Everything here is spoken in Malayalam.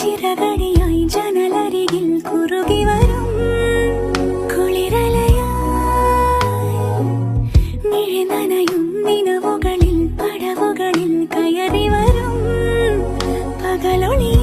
ചിറകടിയായി ജനലരികിൽ കുറുകി വരും കുളിരലയായി മിഴി നനയും നിലവുകളിൽ പടവുകളിൽ കയറി വരും പകലൊളി